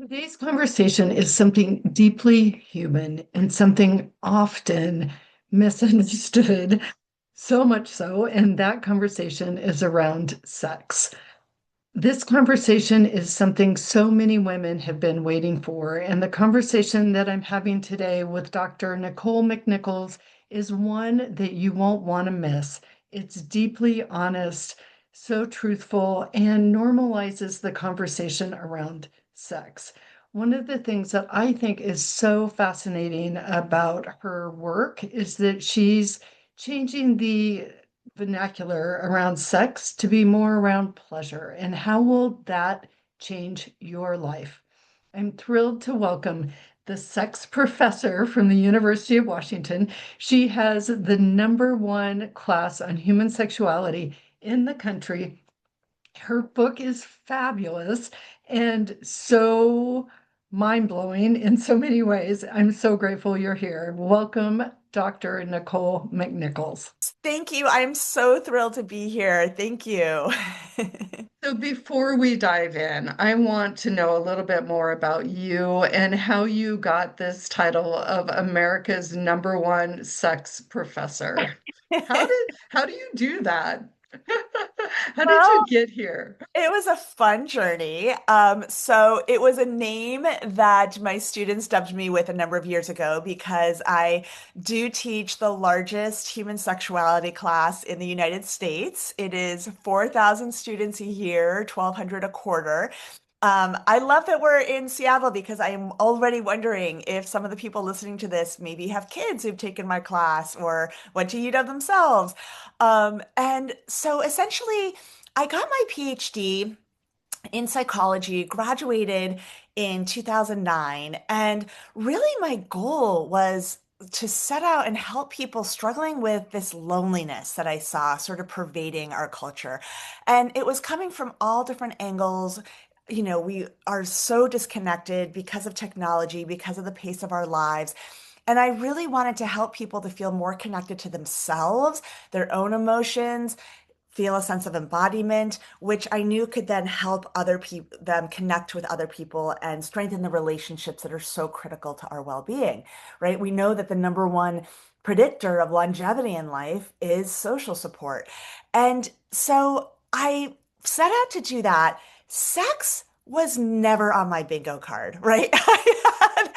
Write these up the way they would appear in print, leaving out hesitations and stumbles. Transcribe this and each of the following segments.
Today's conversation is something deeply human and something often misunderstood, so much so, and that conversation is around sex. This conversation is something so many women have been waiting for, and the conversation that I'm having today with Dr. Nicole McNichols is one that you won't want to miss. It's deeply honest, so truthful, and normalizes the conversation around sex. One of the things that I think is so fascinating about her work is that she's changing the vernacular around sex to be more around pleasure. And how will that change your life? I'm thrilled to welcome the sex professor from the University of Washington. She has the #1 class on human sexuality in the country. Her book is fabulous and so mind blowing in so many ways. I'm so grateful you're here. Welcome, Dr. Nicole McNichols. Thank you. I'm so thrilled to be here. Thank you. So before we dive in, I want to know a little bit more about you and how you got this title of America's #1 sex professor. How do you do that? How did you Well, get here? it was a fun journey. So it was a name that my students dubbed me with a number of years ago because I do teach the largest human sexuality class in the United States. It is 4,000 students a year, 1,200 a quarter. I love that we're in Seattle because I am already wondering if some of the people listening to this maybe have kids who've taken my class or went to UW themselves. And so essentially, I got my PhD in psychology, graduated in 2009, and really my goal was to set out and help people struggling with this loneliness that I saw sort of pervading our culture. And it was coming from all different angles. We are so disconnected because of technology, because of the pace of our lives. And I really wanted to help people to feel more connected to themselves, their own emotions, feel a sense of embodiment, which I knew could then help other people, them connect with other people and strengthen the relationships that are so critical to our well-being, right? We know that the #1 predictor of longevity in life is social support. And so I set out to do that. Sex was never on my bingo card, right? I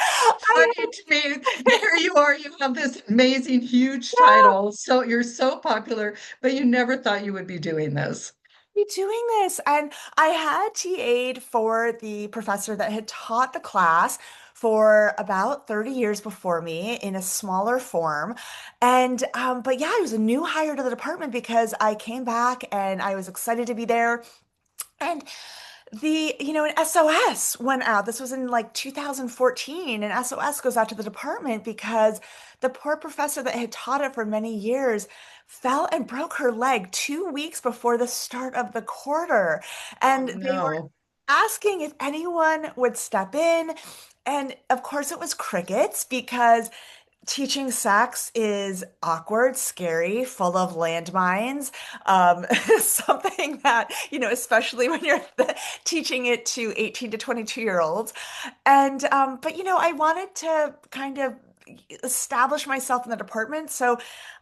Funny to me, here you are, you have this amazing, huge had title, so you're so popular, but you never thought you would be doing this. be doing this. And I had TA'd for the professor that had taught the class for about 30 years before me in a smaller form. But yeah, I was a new hire to the department because I came back and I was excited to be there. And an SOS went out. This was in like 2014, and SOS goes out to the department because the poor professor that had taught it for many years fell and broke her leg 2 weeks before the start of the quarter. Oh And they were no. asking if anyone would step in. And of course, it was crickets because teaching sex is awkward, scary, full of landmines. Something that, especially when you're teaching it to 18 to 22-year-olds. I wanted to kind of establish myself in the department. So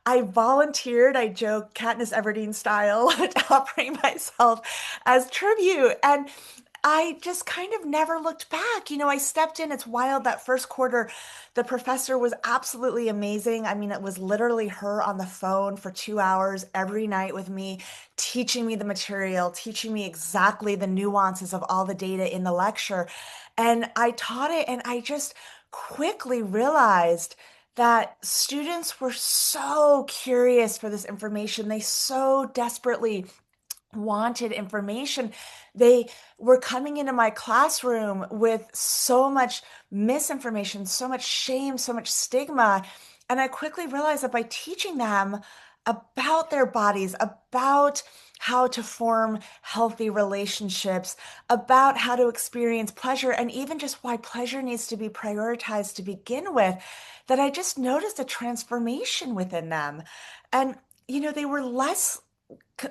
I volunteered, I joke, Katniss Everdeen style, offering myself as tribute. And I just kind of never looked back. I stepped in. It's wild that first quarter, the professor was absolutely amazing. I mean, it was literally her on the phone for 2 hours every night with me, teaching me the material, teaching me exactly the nuances of all the data in the lecture. And I taught it, and I just quickly realized that students were so curious for this information. They so desperately wanted information. They were coming into my classroom with so much misinformation, so much shame, so much stigma. And I quickly realized that by teaching them about their bodies, about how to form healthy relationships, about how to experience pleasure, and even just why pleasure needs to be prioritized to begin with, that I just noticed a transformation within them. And they were less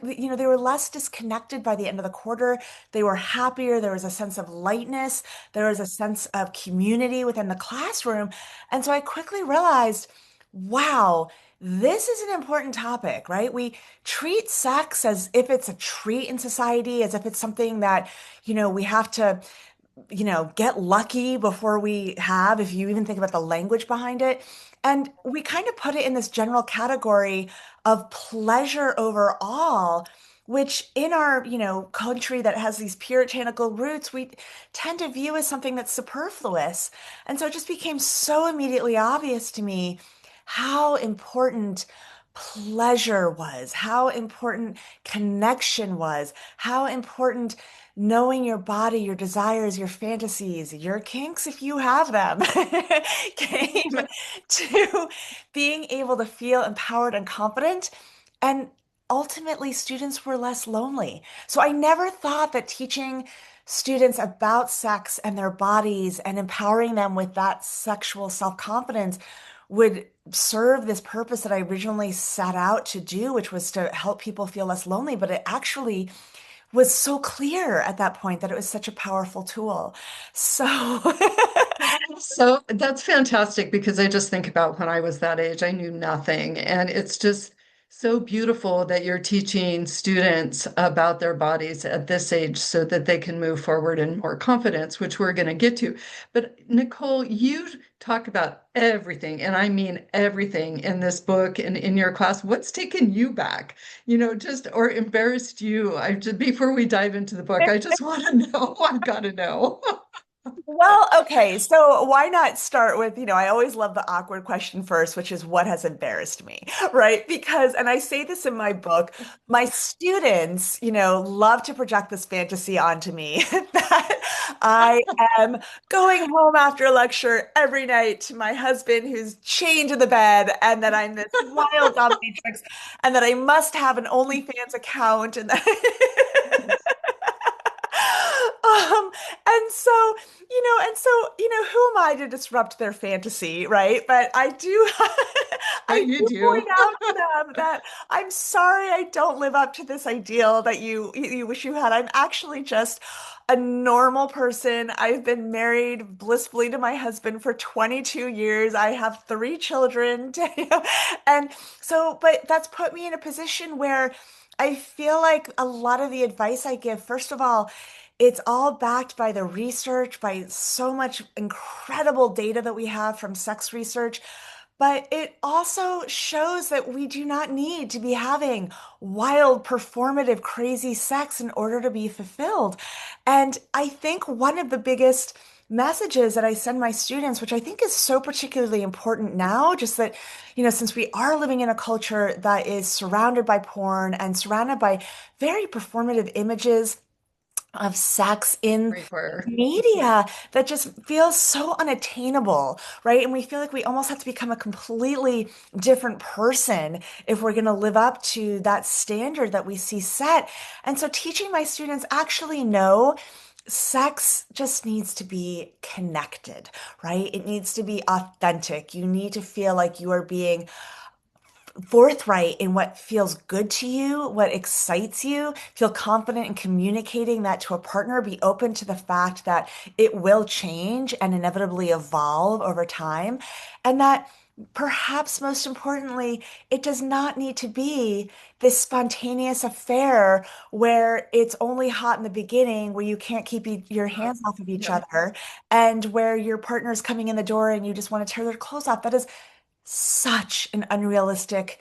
they were less disconnected by the end of the quarter. They were happier. There was a sense of lightness. There was a sense of community within the classroom. And so I quickly realized, wow, this is an important topic, right? We treat sex as if it's a treat in society, as if it's something that, we have to get lucky before we have, if you even think about the language behind it. And we kind of put it in this general category of pleasure overall, which in our, country that has these puritanical roots, we tend to view as something that's superfluous. And so it just became so immediately obvious to me how important pleasure was, how important connection was, how important knowing your body, your desires, your fantasies, your kinks, if you have them, came to being able to feel empowered and confident. And ultimately, students were less lonely. So I never thought that teaching students about sex and their bodies and empowering them with that sexual self-confidence would serve this purpose that I originally set out to do, which was to help people feel less lonely. But it actually was so clear at that point that it was such a powerful tool. So, So that's fantastic because I just think about when I was that age, I knew nothing. And it's just so beautiful that you're teaching students about their bodies at this age so that they can move forward in more confidence, which we're going to get to. But Nicole, you talk about everything, and I mean everything in this book and in your class. What's taken you back, just or embarrassed you? Before we dive into the book, I just want to know. I've got to know. well, okay. So why not start with, I always love the awkward question first, which is what has embarrassed me, right? Because, and I say this in my book, my students, love to project this fantasy onto me that I am going home after a lecture every night to my husband who's chained to the bed, and that I'm this wild dominatrix, and that I must have an OnlyFans account, and that Um, and so, who am I to disrupt their fantasy, right? But I do, But I you do point do. out to them that I'm sorry I don't live up to this ideal that you wish you had. I'm actually just a normal person. I've been married blissfully to my husband for 22 years. I have three children, and so, but that's put me in a position where I feel like a lot of the advice I give, first of all, it's all backed by the research, by so much incredible data that we have from sex research. But it also shows that we do not need to be having wild, performative, crazy sex in order to be fulfilled. And I think one of the biggest messages that I send my students, which I think is so particularly important now, just that, since we are living in a culture that is surrounded by porn and surrounded by very performative images of sex in Everywhere. media that just feels so unattainable, right? And we feel like we almost have to become a completely different person if we're going to live up to that standard that we see set. And so teaching my students actually know sex just needs to be connected, right? It needs to be authentic. You need to feel like you are being forthright in what feels good to you, what excites you, feel confident in communicating that to a partner, be open to the fact that it will change and inevitably evolve over time, and that perhaps most importantly, it does not need to be this spontaneous affair where it's only hot in the beginning, where you can't keep your hands off of each Yeah. other, and where your partner's coming in the door and you just want to tear their clothes off. That is such an unrealistic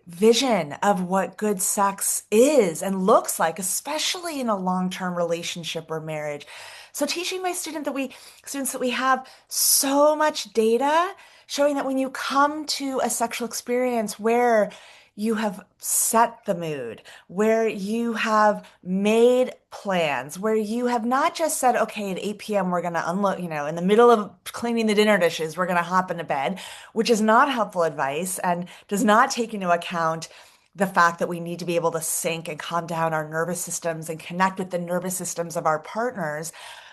vision of what good sex is and looks like, especially in a long-term relationship or marriage. So teaching my students that we have so much data showing that when you come to a sexual experience where you have set the mood, where you have made plans, where you have not just said, okay, at 8 p.m. we're going to unload, in the middle of cleaning the dinner dishes, we're going to hop into bed, which is not helpful advice and does not take into account the fact that we need to be able to sync and calm down our nervous systems and connect with the nervous systems of our partners.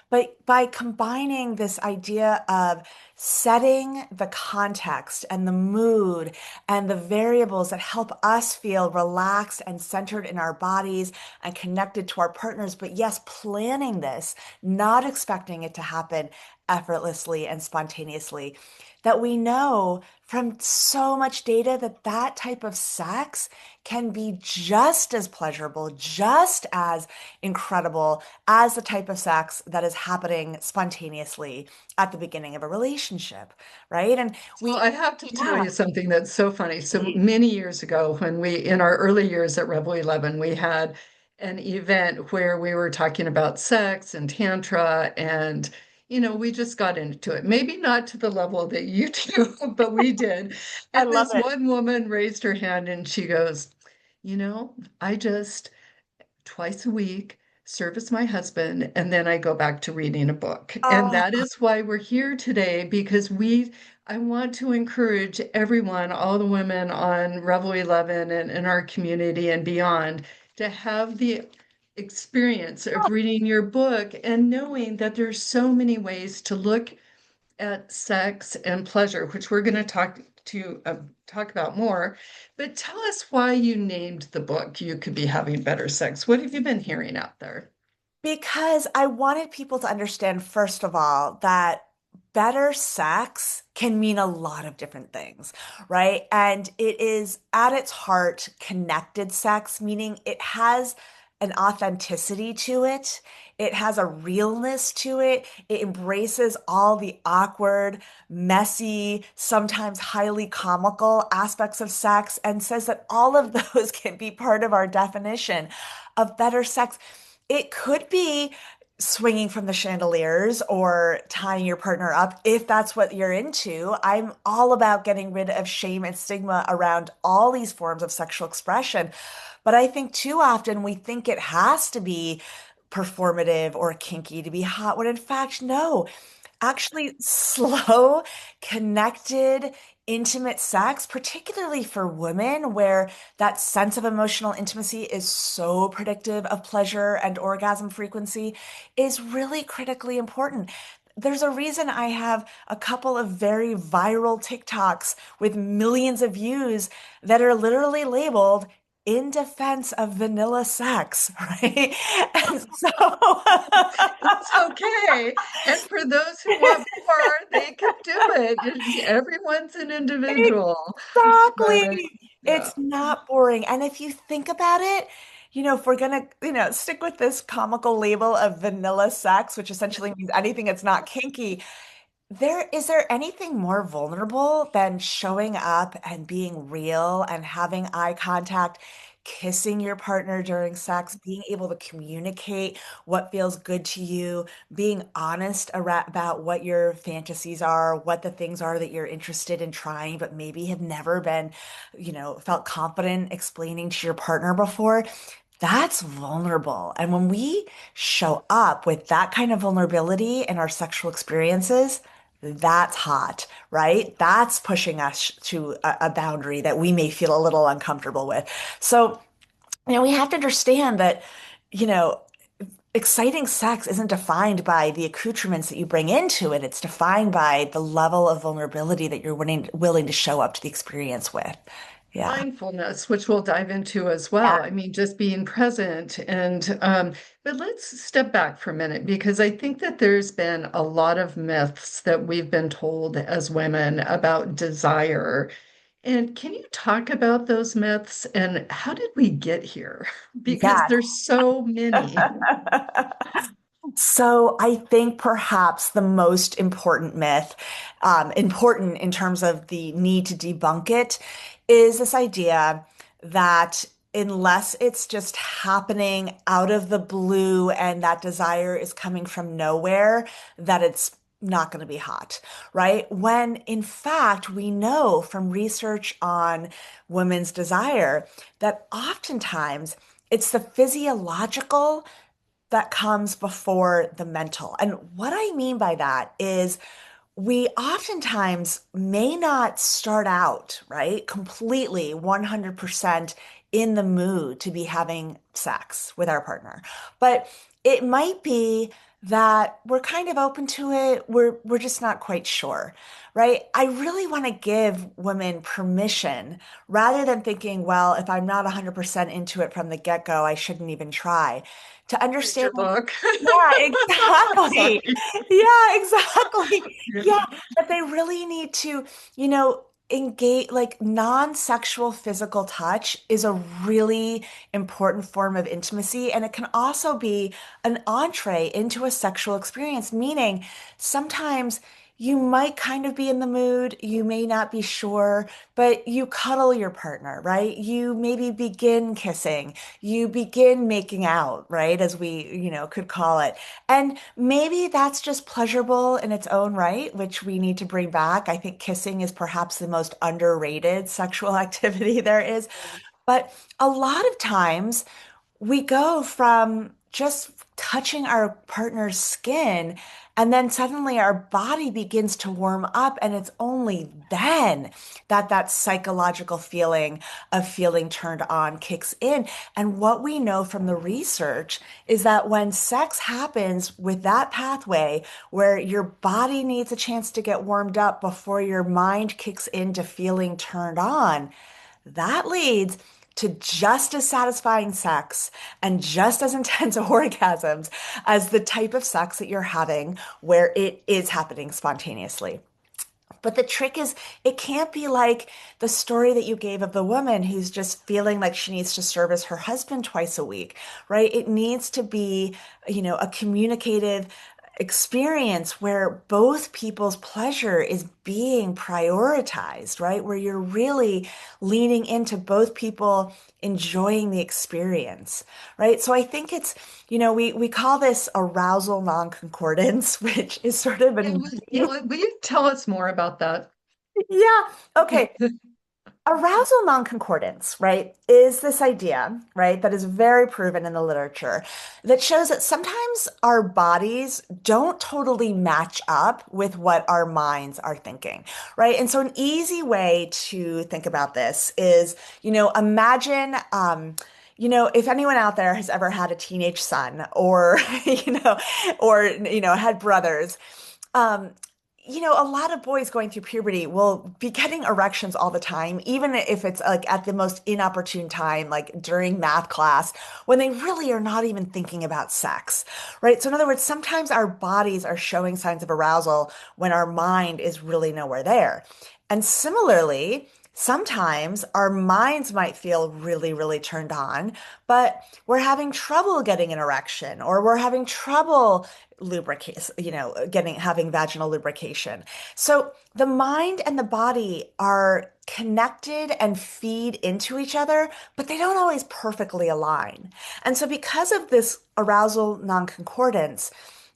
But by combining this idea of setting the context and the mood and the variables that help us feel relaxed and centered in our bodies and connected to our partners, but yes, planning this, not expecting it to happen effortlessly and spontaneously, that we know from so much data that that type of sex can be just as pleasurable, just as incredible as the type of sex that is happening spontaneously at the beginning of a relationship, right? And Well, we, I have to tell yeah, you something that's so funny. So many years ago, when in our early years at Rebel 11, we had an event where we were talking about sex and tantra, and, we just got into it. Maybe not to the level that you do, but we did. I And love this it. one woman raised her hand and she goes, I just twice a week, service my husband, and then I go back to reading a book. And Oh, that is why we're here today, because I want to encourage everyone, all the women on Revel 11 and in our community and beyond, to have the experience of reading your book and knowing that there's so many ways to look at sex and pleasure, which we're going to talk about more. But tell us why you named the book "You Could Be Having Better Sex." What have you been hearing out there? because I wanted people to understand, first of all, that better sex can mean a lot of different things, right? And it is at its heart connected sex, meaning it has an authenticity to it. It has a realness to it. It embraces all the awkward, messy, sometimes highly comical aspects of sex and says that all of those can be part of our definition of better sex. It could be swinging from the chandeliers or tying your partner up if that's what you're into. I'm all about getting rid of shame and stigma around all these forms of sexual expression. But I think too often we think it has to be performative or kinky to be hot, when in fact, no. Actually, slow, connected, intimate sex, particularly for women, where that sense of emotional intimacy is so predictive of pleasure and orgasm frequency, is really critically important. There's a reason I have a couple of very viral TikToks with millions of views that are literally labeled in defense of vanilla sex, right? And so It's okay. And for those who want more, they can do it. Everyone's an individual. But exactly. yeah. It's not boring. And if you think about it, if we're gonna, stick with this comical label of vanilla sex, which essentially means anything that's not kinky, is there anything more vulnerable than showing up and being real and having eye contact, kissing your partner during sex, being able to communicate what feels good to you, being honest about what your fantasies are, what the things are that you're interested in trying, but maybe have never been, felt confident explaining to your partner before? That's vulnerable. And when we show up with that kind of vulnerability in our sexual experiences, that's hot, right? That's pushing us to a boundary that we may feel a little uncomfortable with. So, we have to understand that, you know, exciting sex isn't defined by the accoutrements that you bring into it. It's defined by the level of vulnerability that you're willing to show up to the experience with. Yeah. Mindfulness, which we'll dive into as Yeah. well. I mean, just being present. But let's step back for a minute because I think that there's been a lot of myths that we've been told as women about desire. And can you talk about those myths and how did we get here? Because Yeah. there's so many. So I think perhaps the most important myth, important in terms of the need to debunk it, is this idea that unless it's just happening out of the blue and that desire is coming from nowhere, that it's not going to be hot, right? When in fact, we know from research on women's desire that oftentimes it's the physiological that comes before the mental. And what I mean by that is we oftentimes may not start out, right, completely 100% in the mood to be having sex with our partner, but it might be that we're kind of open to it. We're just not quite sure, right? I really want to give women permission rather than thinking, well, if I'm not 100% into it from the get-go, I shouldn't even try. To Read understand, your book. yeah, exactly. Sorry. Yeah, exactly. Yeah, but they really need to, engage, like non-sexual physical touch is a really important form of intimacy, and it can also be an entree into a sexual experience, meaning sometimes you might kind of be in the mood, you may not be sure, but you cuddle your partner, right? You maybe begin kissing, you begin making out, right? As we, could call it. And maybe that's just pleasurable in its own right, which we need to bring back. I think kissing is perhaps the most underrated sexual activity there is. But a lot of times we go from just touching our partner's skin, and then suddenly our body begins to warm up, and it's only then that that psychological feeling of feeling turned on kicks in. And what we know from the research is that when sex happens with that pathway, where your body needs a chance to get warmed up before your mind kicks into feeling turned on, that leads to just as satisfying sex and just as intense orgasms as the type of sex that you're having where it is happening spontaneously. But the trick is, it can't be like the story that you gave of the woman who's just feeling like she needs to service her husband twice a week, right? It needs to be, a communicative experience where both people's pleasure is being prioritized, right? Where you're really leaning into both people enjoying the experience, right? So I think it's, we call this arousal non-concordance, which is sort of Yeah, an will you tell us more about that? yeah. Okay. Arousal non-concordance, right, is this idea, right, that is very proven in the literature that shows that sometimes our bodies don't totally match up with what our minds are thinking, right? And so an easy way to think about this is, imagine, if anyone out there has ever had a teenage son or, had brothers, um, a lot of boys going through puberty will be getting erections all the time, even if it's like at the most inopportune time, like during math class, when they really are not even thinking about sex, right? So, in other words, sometimes our bodies are showing signs of arousal when our mind is really nowhere there. And similarly, sometimes our minds might feel really, really turned on, but we're having trouble getting an erection or we're having trouble lubricate, having vaginal lubrication. So the mind and the body are connected and feed into each other, but they don't always perfectly align. And so because of this arousal non-concordance,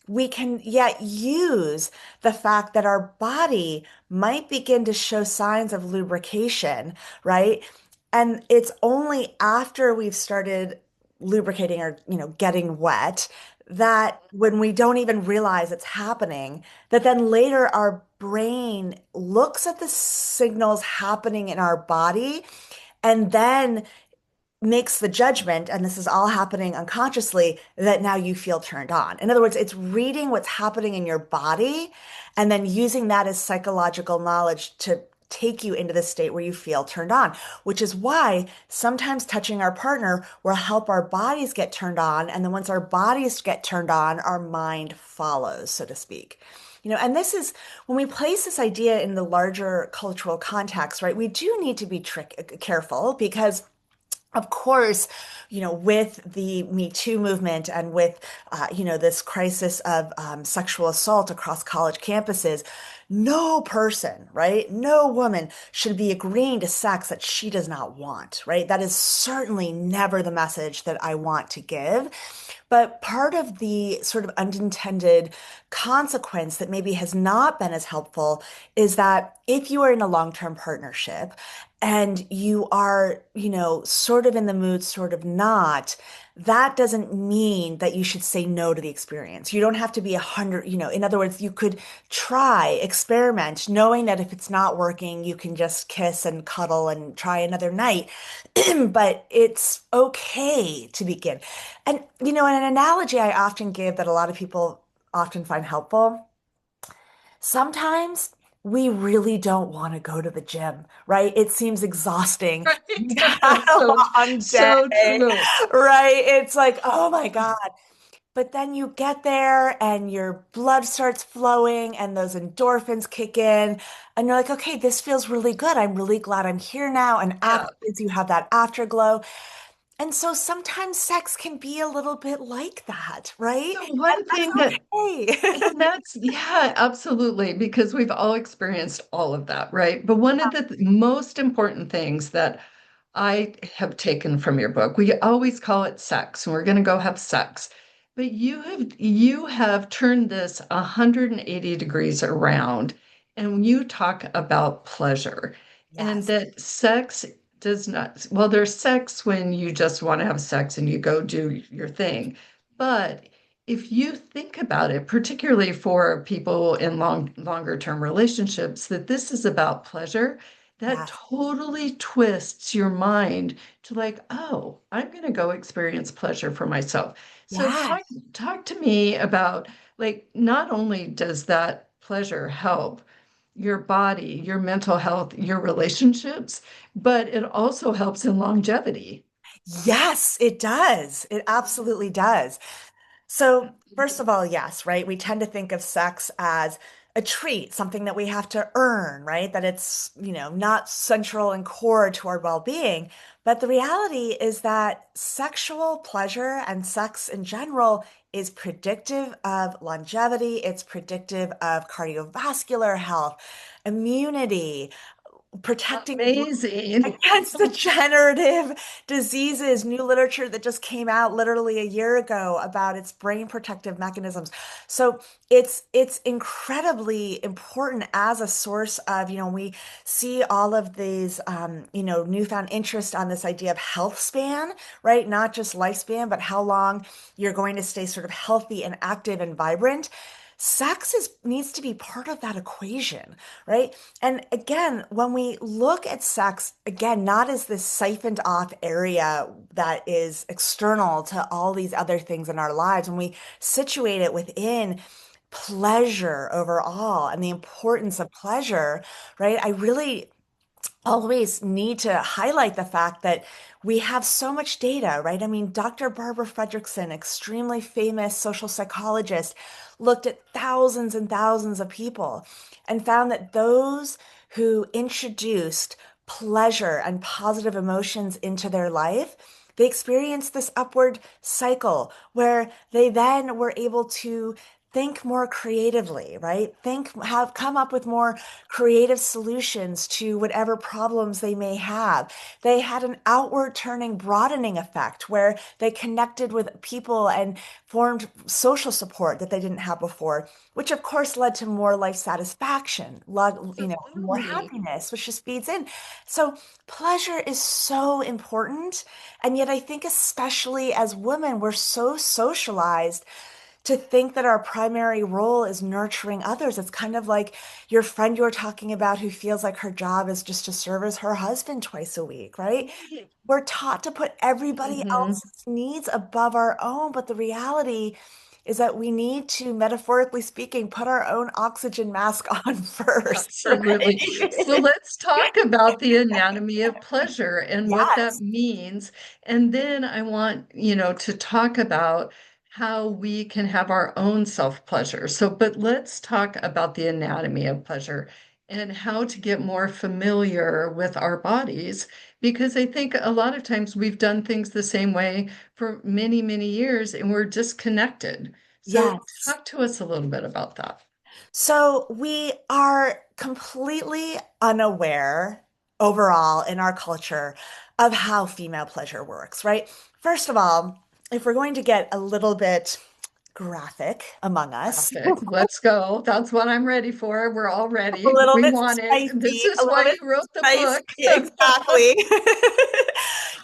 we can yet use the fact that our body might begin to show signs of lubrication, right? And it's only after we've started lubricating or, getting wet that when we don't even realize it's happening, that then later our brain looks at the signals happening in our body and then makes the judgment, and this is all happening unconsciously, that now you feel turned on. In other words, it's reading what's happening in your body and then using that as psychological knowledge to take you into the state where you feel turned on, which is why sometimes touching our partner will help our bodies get turned on. And then once our bodies get turned on, our mind follows, so to speak. And this is when we place this idea in the larger cultural context, right? We do need to be careful because of course, with the Me Too movement and with, this crisis of sexual assault across college campuses, no person, right? No woman should be agreeing to sex that she does not want, right? That is certainly never the message that I want to give. But part of the sort of unintended consequence that maybe has not been as helpful is that if you are in a long-term partnership and you are, sort of in the mood, sort of not, that doesn't mean that you should say no to the experience. You don't have to be 100, in other words, you could try, experiment, knowing that if it's not working, you can just kiss and cuddle and try another night. But it's okay to begin. And, an analogy I often give that a lot of people often find helpful. Sometimes we really don't want to go to the gym, right? It seems exhausting. Right. You've had a So, long so day, true. right? It's like, oh my God. But then you get there and your blood starts flowing and those endorphins kick in. And you're like, okay, this feels really good. I'm really glad I'm here now. And Yeah. afterwards, you have that afterglow. And so sometimes sex can be a little bit like that, right? So And one thing that's that okay. And that's, yeah, absolutely, because we've all experienced all of that, right? But one of the most important things that I have taken from your book, we always call it sex, and we're going to go have sex. But you have turned this 180 degrees around, and you talk about pleasure, and Yes. that sex does not, well, there's sex when you just want to have sex and you go do your thing. But if you think about it, particularly for people in longer term relationships, that this is about pleasure, that Yes. totally twists your mind to like, oh, I'm going to go experience pleasure for myself. So talk Yes. talk to me about like not only does that pleasure help your body, your mental health, your relationships, but it also helps in longevity. Yes, it does. It absolutely does. So, first of all, yes, right? We tend to think of sex as a treat, something that we have to earn, right? That it's, not central and core to our well-being. But the reality is that sexual pleasure and sex in general is predictive of longevity. It's predictive of cardiovascular health, immunity, protecting Amazing. against degenerative diseases. New literature that just came out literally a year ago about its brain protective mechanisms. So it's incredibly important as a source of, we see all of these newfound interest on this idea of health span, right? Not just lifespan, but how long you're going to stay sort of healthy and active and vibrant. Sex needs to be part of that equation, right? And again, when we look at sex, again, not as this siphoned off area that is external to all these other things in our lives, when we situate it within pleasure overall and the importance of pleasure, right? I really always need to highlight the fact that we have so much data, right? I mean, Dr. Barbara Fredrickson, extremely famous social psychologist, looked at thousands and thousands of people and found that those who introduced pleasure and positive emotions into their life, they experienced this upward cycle where they then were able to think more creatively, right? Have come up with more creative solutions to whatever problems they may have. They had an outward turning, broadening effect where they connected with people and formed social support that they didn't have before, which of course led to more life satisfaction, more Absolutely. happiness, which just feeds in. So pleasure is so important. And yet I think especially as women, we're so socialized to think that our primary role is nurturing others. It's kind of like your friend you were talking about who feels like her job is just to service her husband twice a week, right? Right. We're taught to put everybody Mhm. else's needs above our own, but the reality is that we need to, metaphorically speaking, put our own oxygen mask on first, Absolutely. So right? let's talk about the anatomy of pleasure and what that Yes. means. And then I want, to talk about how we can have our own self-pleasure. So, but let's talk about the anatomy of pleasure and how to get more familiar with our bodies, because I think a lot of times we've done things the same way for many, many years and we're disconnected. So Yes. talk to us a little bit about that. So we are completely unaware overall in our culture of how female pleasure works, right? First of all, if we're going to get a little bit graphic among us, Graphic. Let's go. That's what I'm ready for. We're all a ready. little We bit want it. This spicy, a is little why bit you wrote the spicy, book. exactly.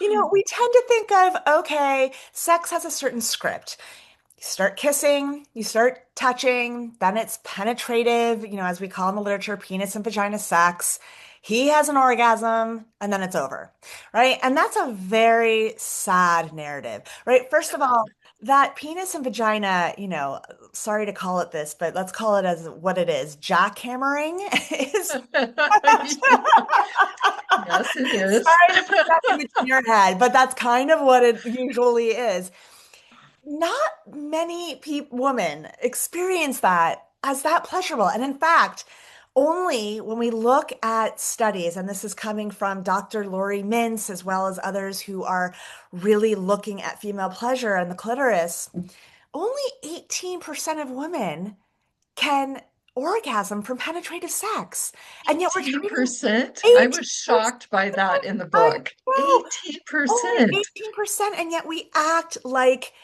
We tend to think of, okay, sex has a certain script. You start kissing, you start touching, then it's penetrative, as we call in the literature, penis and vagina sex. He has an orgasm, and then it's over, right? And that's a very sad narrative, right? First of all, that penis and vagina, sorry to call it this, but let's call it as what it is. Jackhammering is. Yes, it is. Sorry to put that image in your head, but that's kind of what it usually is. Not many women experience that as that pleasurable. And in fact, only when we look at studies, and this is coming from Dr. Lori Mintz, as well as others who are really looking at female pleasure and the clitoris, only 18% of women can orgasm from penetrative sex. And yet we're treating 18%? I was 18%. shocked by that in the I book. know, only 18%. 18%. And yet we act like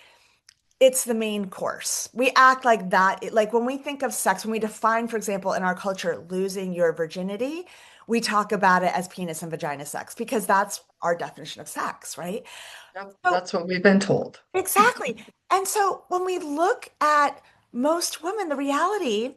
it's the main course. We act like that. Like when we think of sex, when we define, for example, in our culture, losing your virginity, we talk about it as penis and vagina sex because that's our definition of sex, right? Yep, So, that's what we've been told. exactly. And so when we look at most women, the reality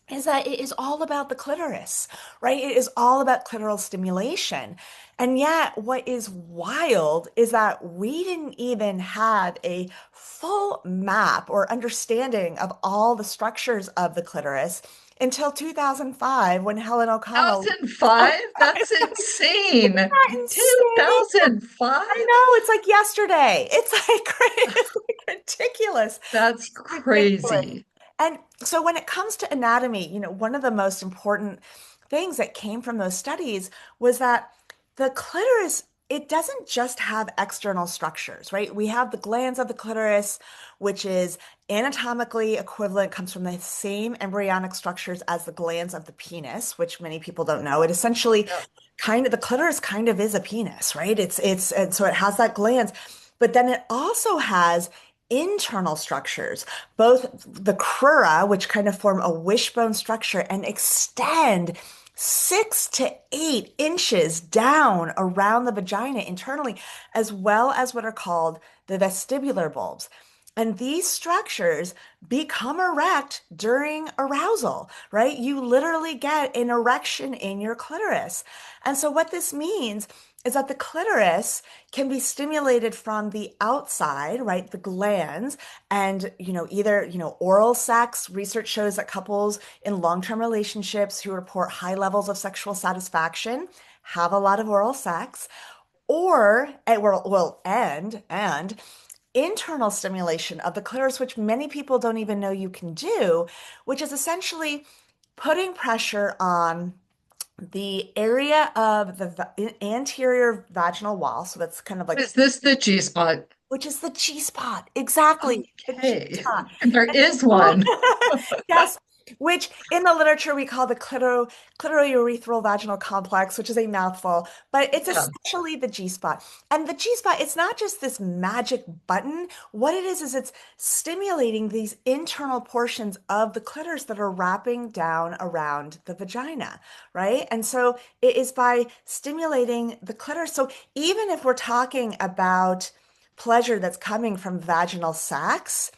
is that it is all about the clitoris, right? It is all about clitoral stimulation. And yet, what is wild is that we didn't even have a full map or understanding of all the structures of the clitoris until 2005 when Helen O'Connell. 2005? That's insane. Isn't that insane? I 2005? know, it's like yesterday. It's like, it's like ridiculous. That's Ridiculous. crazy. And so when it comes to anatomy, one of the most important things that came from those studies was that the clitoris, it doesn't just have external structures, right? We have the glands of the clitoris, which is anatomically equivalent, comes from the same embryonic structures as the glands of the penis, which many people don't know. It essentially Yeah. the clitoris kind of is a penis, right? And so it has that glands, but then it also has internal structures, both the crura, which kind of form a wishbone structure and extend 6 to 8 inches down around the vagina internally, as well as what are called the vestibular bulbs. And these structures become erect during arousal, right? You literally get an erection in your clitoris. And so, what this means is that the clitoris can be stimulated from the outside, right? The glands, and, either, oral sex. Research shows that couples in long-term relationships who report high levels of sexual satisfaction have a lot of oral sex, or, and internal stimulation of the clitoris, which many people don't even know you can do, which is essentially putting pressure on the area of the anterior vaginal wall. So that's kind of like, Is this the G spot? which is the G spot. Exactly. The G Okay. spot. There is one. Yes, which in the literature we call the clitourethral vaginal complex, which is a mouthful, but it's Yeah. essentially the G spot. And the G spot, it's not just this magic button. What it is it's stimulating these internal portions of the clitoris that are wrapping down around the vagina, right? And so it is by stimulating the clitoris. So even if we're talking about pleasure that's coming from vaginal sex,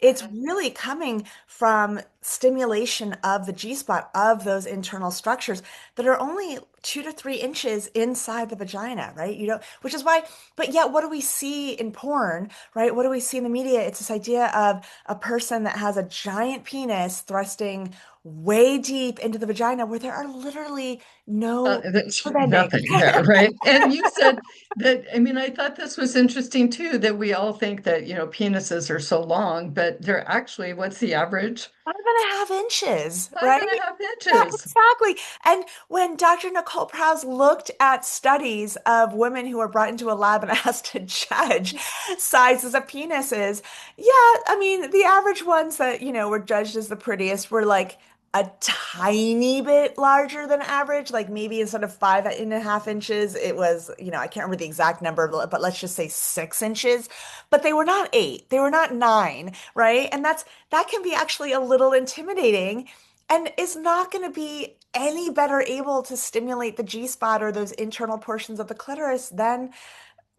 it's Mhm. really coming from stimulation of the G spot of those internal structures that are only 2 to 3 inches inside the vagina, right? Which is why, but yet, what do we see in porn, right? What do we see in the media? It's this idea of a person that has a giant penis thrusting way deep into the vagina where there are literally no There's endings. nothing there, right? And you said that, I mean, I thought this was interesting too, that we all think that, penises are so long, but they're actually, what's the average? 5.5 inches, Five right? and a half Yeah, inches. exactly. And when Dr. Nicole Prowse looked at studies of women who were brought into a lab and asked to judge sizes of penises, yeah, I mean, the average ones that, were judged as the prettiest were like a tiny bit larger than average, like maybe instead of 5.5 inches, it was, I can't remember the exact number, but let's just say 6 inches. But they were not 8, they were not 9, right? And that can be actually a little intimidating and is not going to be any better able to stimulate the G spot or those internal portions of the clitoris than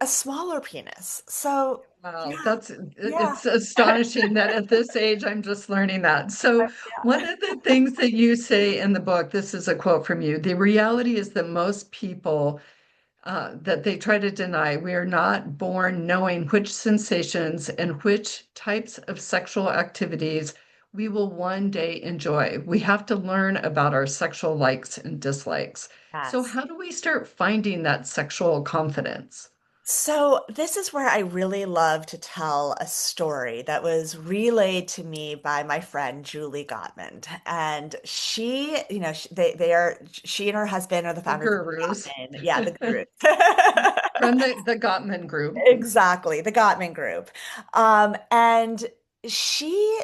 a smaller penis. So, Wow, yeah, that's yeah. it's astonishing that at this age I'm just learning that. So, one of the things that you say in the book, this is a quote from you, the reality is that most people that they try to deny. We are not born knowing which sensations and which types of sexual activities we will one day enjoy. We have to learn about our sexual likes and dislikes. So, Yes. how do we start finding that sexual confidence? So, this is where I really love to tell a story that was relayed to me by my friend Julie Gottman. And she and her husband are the The founders of gurus Gottman. Yeah, the guru. from the Gottman group. Exactly, the Gottman Group. And she,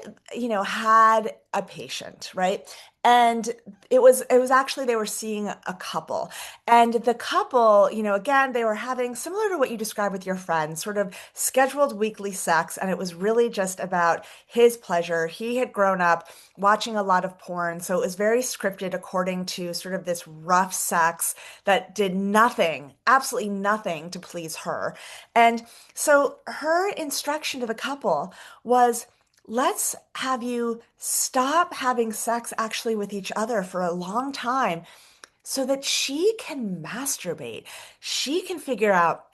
had a patient, right? And it was actually they were seeing a couple. And the couple, again, they were having similar to what you described with your friend, sort of scheduled weekly sex, and it was really just about his pleasure. He had grown up watching a lot of porn, so it was very scripted according to sort of this rough sex that did nothing, absolutely nothing to please her. And so her instruction to the couple was, let's have you stop having sex actually with each other for a long time so that she can masturbate. She can figure out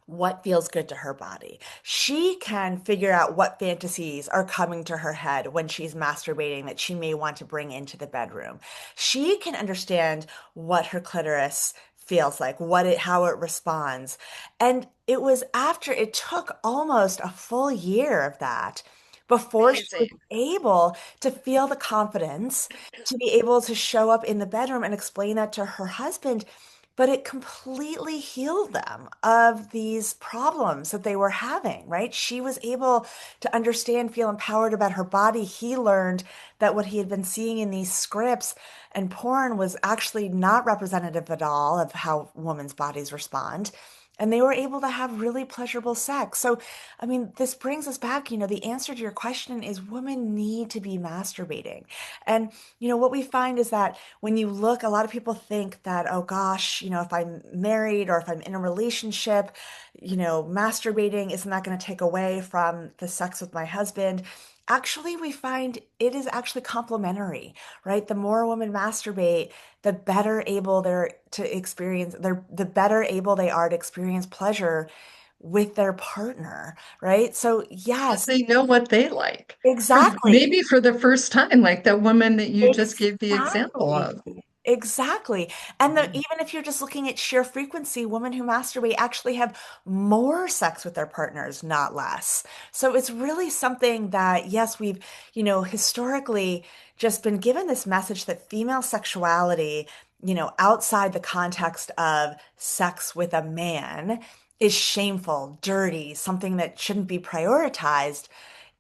what feels good to her body. She can figure out what fantasies are coming to her head when she's masturbating that she may want to bring into the bedroom. She can understand what her clitoris feels like, how it responds. And it was after it took almost a full year of that before she was Amazing. able to feel the confidence to be able to show up in the bedroom and explain that to her husband, but it completely healed them of these problems that they were having, right? She was able to understand, feel empowered about her body. He learned that what he had been seeing in these scripts and porn was actually not representative at all of how women's bodies respond. And they were able to have really pleasurable sex. So, I mean, this brings us back, the answer to your question is women need to be masturbating. And, what we find is that when you look, a lot of people think that, oh gosh, if I'm married or if I'm in a relationship, masturbating isn't that going to take away from the sex with my husband? Actually, we find it is actually complementary, right? The more women masturbate, the better able they're to experience, the better able they are to experience pleasure with their partner, right? So, Because yes, they know what they like. exactly. Maybe for the first time, like that woman that you just gave the example Exactly. of. Exactly. And Mhm. even if you're just looking at sheer frequency, women who masturbate actually have more sex with their partners, not less. So it's really something that, yes, we've, historically just been given this message that female sexuality, outside the context of sex with a man is shameful, dirty, something that shouldn't be prioritized.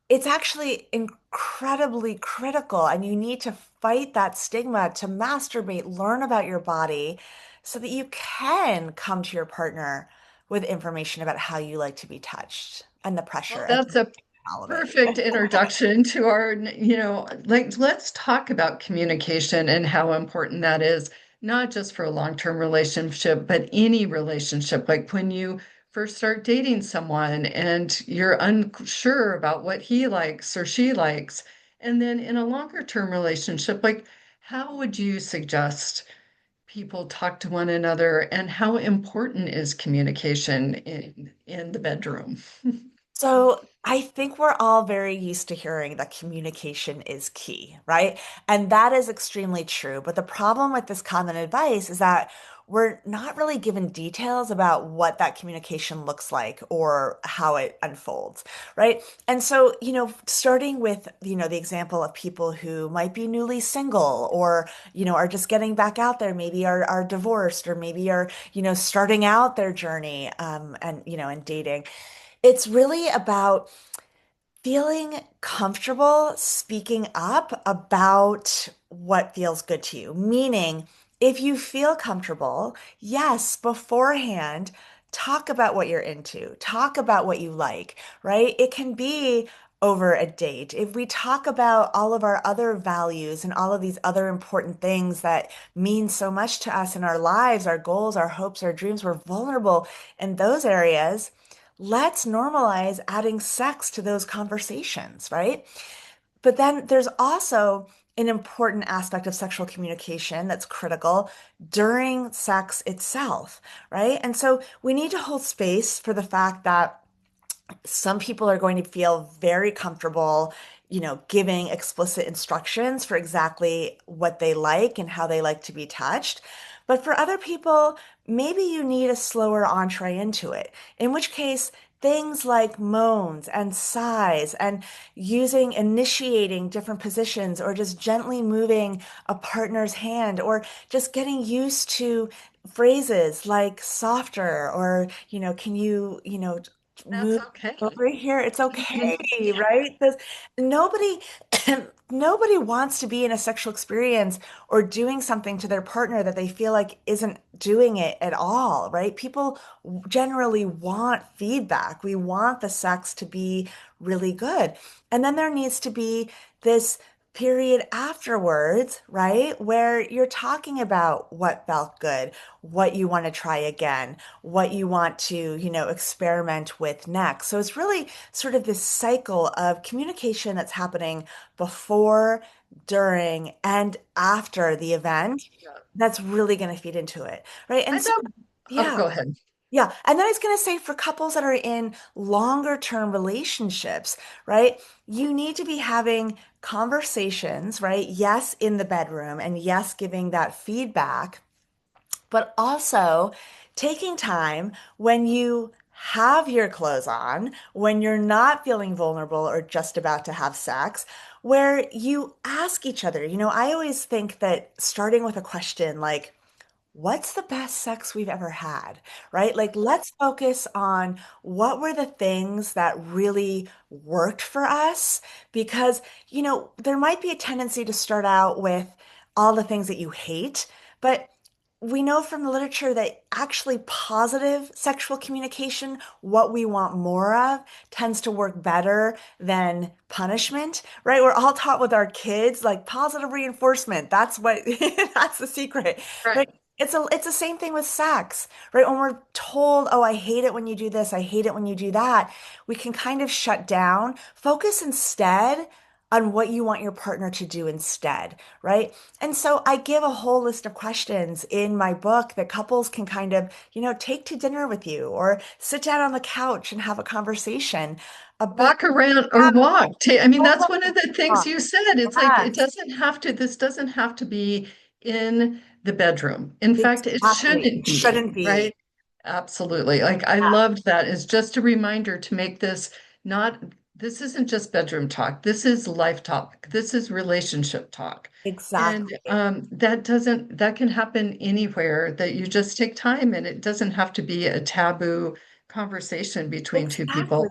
It's actually incredibly critical, and you need to fight that stigma to masturbate, learn about your body so that you can come to your partner with information about how you like to be touched and the Well, pressure and that's a all of it. perfect introduction to our, like, let's talk about communication and how important that is, not just for a long-term relationship, but any relationship. Like when you first start dating someone and you're unsure about what he likes or she likes, and then in a longer term relationship, like how would you suggest people talk to one another and how important is communication in the bedroom? So I think we're all very used to hearing that communication is key, right? And that is extremely true. But the problem with this common advice is that we're not really given details about what that communication looks like or how it unfolds, right? And so, starting with, the example of people who might be newly single or, are just getting back out there, maybe are divorced or maybe are, starting out their journey and dating. It's really about feeling comfortable speaking up about what feels good to you. Meaning, if you feel comfortable, yes, beforehand, talk about what you're into, talk about what you like, right? It can be over a date. If we talk about all of our other values and all of these other important things that mean so much to us in our lives, our goals, our hopes, our dreams, we're vulnerable in those areas. Let's normalize adding sex to those conversations, right? But then there's also an important aspect of sexual communication that's critical during sex itself, right? And so we need to hold space for the fact that some people are going to feel very comfortable, giving explicit instructions for exactly what they like and how they like to be touched. But for other people, maybe you need a slower entree into it, in which case, things like moans and sighs and initiating different positions or just gently moving a partner's hand or just getting used to phrases like softer or, can you, That's move okay. over here. It's okay, Yeah. right? Because nobody nobody wants to be in a sexual experience or doing something to their partner that they feel like isn't doing it at all, right? People generally want feedback. We want the sex to be really good. And then there needs to be this period afterwards, right? Where you're talking about what felt good, what you want to try again, what you want to, experiment with next. So it's really sort of this cycle of communication that's happening before, during, and after the event Yeah. that's really going to feed into it, right? And I so, know. Oh, yeah. go ahead. Yeah. And then I was going to say for couples that are in longer term relationships, right? You need to be having conversations, right? Yes, in the bedroom and yes, giving that feedback, but also taking time when you have your clothes on, when you're not feeling vulnerable or just about to have sex, where you ask each other. I always think that starting with a question like, what's the best sex we've ever had, right? Like, let's focus on what were the things that really worked for us. Because, there might be a tendency to start out with all the things that you hate, but we know from the literature that actually positive sexual communication, what we want more of, tends to work better than punishment, right? We're all taught with our kids, like positive reinforcement. That's what, that's the secret, right? Right. It's the same thing with sex, right? When we're told, oh, I hate it when you do this, I hate it when you do that, we can kind of shut down, focus instead on what you want your partner to do instead, right? And so I give a whole list of questions in my book that couples can kind of, take to dinner with you or sit down on the couch and have a conversation about. Walk around or walk. I mean, that's one of the things Yeah. you said. It's like it Yes, doesn't have to, this doesn't have to be in the bedroom. In fact, it exactly. shouldn't It be, shouldn't be. right? Absolutely. Like I loved that. It's just a reminder to make this not, this isn't just bedroom talk. This is life talk. This is relationship talk. And Exactly. that can happen anywhere that you just take time and it doesn't have to be a taboo conversation between two Exactly. people.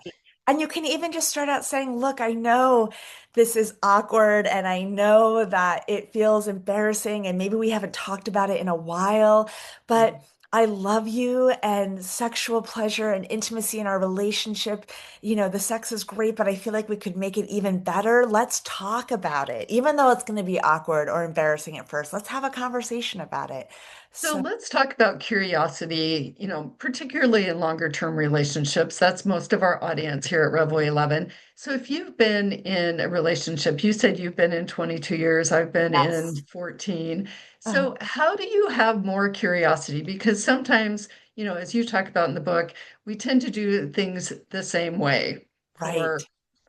And you can even just start out saying, look, I know this is awkward and I know that it feels embarrassing and maybe we haven't talked about it in a while, but I love you and sexual pleasure and intimacy in our relationship. The sex is great, but I feel like we could make it even better. Let's talk about it. Even though it's going to be awkward or embarrassing at first, let's have a conversation about it. So So, let's talk about curiosity, particularly in longer term relationships. That's most of our audience here at Revel 11. So if you've been in a relationship, you said you've been in 22 years, I've been in yes. 14. Uh, So how do you have more curiosity? Because sometimes, as you talk about in the book, we tend to do things the same way. right. Or,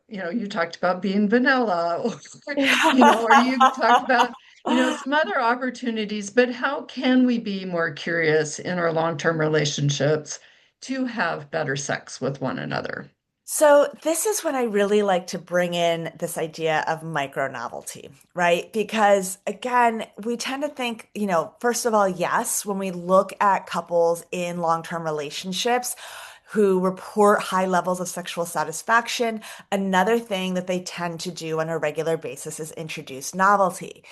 you talked about being vanilla, or you talked about some other opportunities, but how can we be more curious in our long-term relationships to have better sex with one another? So this is when I really like to bring in this idea of micro novelty, right? Because again, we tend to think, first of all, yes, when we look at couples in long-term relationships who report high levels of sexual satisfaction, another thing that they tend to do on a regular basis is introduce novelty.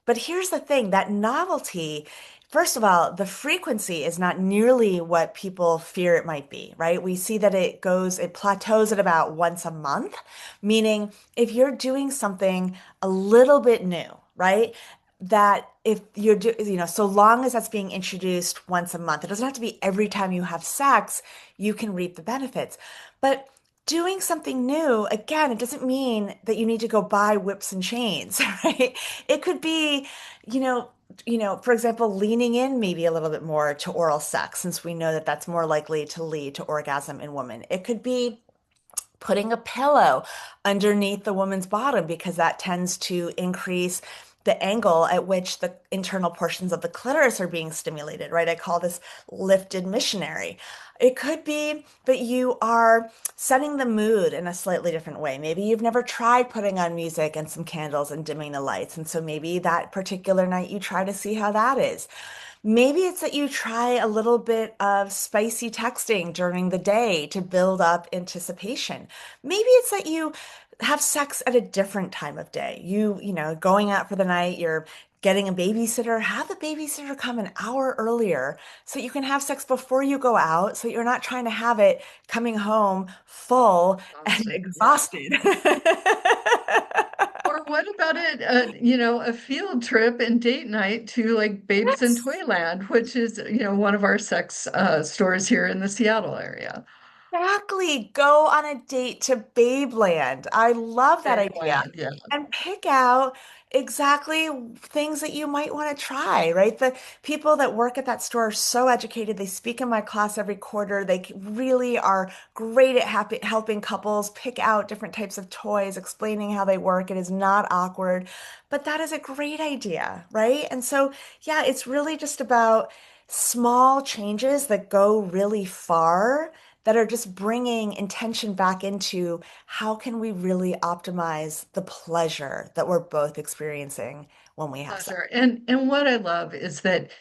But here's the thing, that novelty, first of all, the frequency is not nearly what people fear it might be, right? We see that it plateaus at about once a month, meaning if you're doing something a little bit new, right? That if so long as that's being introduced once a month, it doesn't have to be every time you have sex, you can reap the benefits. But doing something new, again, it doesn't mean that you need to go buy whips and chains, right? It could be, you know, for example, leaning in maybe a little bit more to oral sex, since we know that that's more likely to lead to orgasm in women. It could be putting a pillow underneath the woman's bottom because that tends to increase the angle at which the internal portions of the clitoris are being stimulated, right? I call this lifted missionary. It could be that you are setting the mood in a slightly different way. Maybe you've never tried putting on music and some candles and dimming the lights. And so maybe that particular night you try to see how that is. Maybe it's that you try a little bit of spicy texting during the day to build up anticipation. Maybe it's that you have sex at a different time of day. Going out for the night, you're getting a babysitter, have the babysitter come an hour earlier so you can have sex before you go out, so you're not trying to have it coming home full and Exhausted. Yeah. exhausted. Or what about a field trip and date night to like Babes in Yes. Toyland, which is, one of our sex stores here in the Seattle area. Exactly. Go on a date to Babeland. I love that idea. Babeland, yeah. And pick out exactly things that you might want to try, right? The people that work at that store are so educated. They speak in my class every quarter. Really are great at helping couples pick out different types of toys, explaining how they work. It is not awkward, but that is a great idea, right? And so, yeah, it's really just about small changes that go really far that are just bringing intention back into how can we really optimize the pleasure that we're both experiencing when we have sex. Pleasure. And what I love is that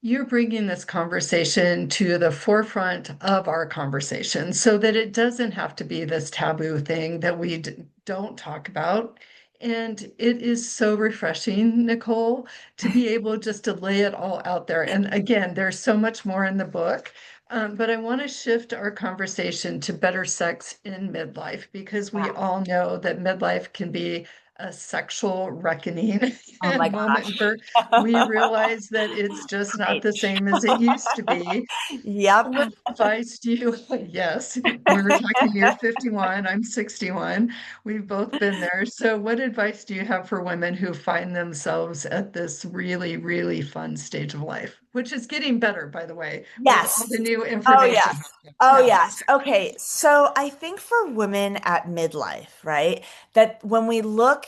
you're bringing this conversation to the forefront of our conversation so that it doesn't have to be this taboo thing that we don't talk about. And it is so refreshing, Nicole, to be able just to lay it all out there. And again, there's so much more in the book. But I want to shift our conversation to better sex in midlife because we Yeah. all know that midlife can be a sexual reckoning Oh my and moment gosh. where we realize that it's just not Right. the same as it used to be. Yep. What advice do you, yes, we're talking you're 51, I'm 61. We've both been there. So what advice do you have for women who find themselves at this really, really fun stage of life, which is getting better, by the way, with all Yes. the new Oh, information? yes. Oh, Yeah, yes. Okay. So I think for women at midlife, right, that when we look,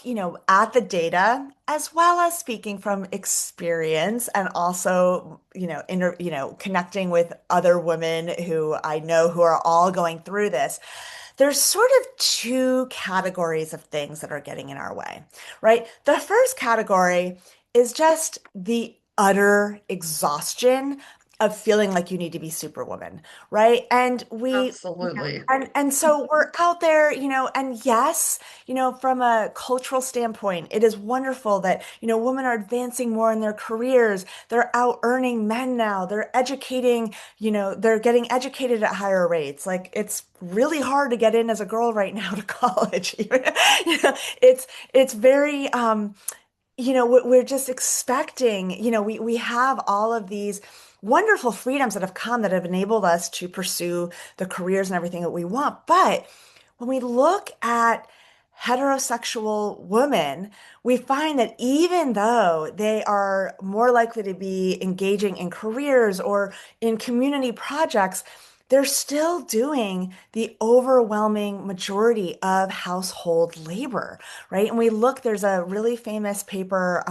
at the data, as well as speaking from experience and also, connecting with other women who I know who are all going through this, there's sort of two categories of things that are getting in our way, right? The first category is just the utter exhaustion of feeling like you need to be superwoman, right? absolutely. And so we're out there, and yes, from a cultural standpoint, it is wonderful that, women are advancing more in their careers. They're out earning men now. They're educating, they're getting educated at higher rates. Like it's really hard to get in as a girl right now to college. It's very we're just expecting, we have all of these wonderful freedoms that have come that have enabled us to pursue the careers and everything that we want. But when we look at heterosexual women, we find that even though they are more likely to be engaging in careers or in community projects, they're still doing the overwhelming majority of household labor, right? And we look, there's a really famous paper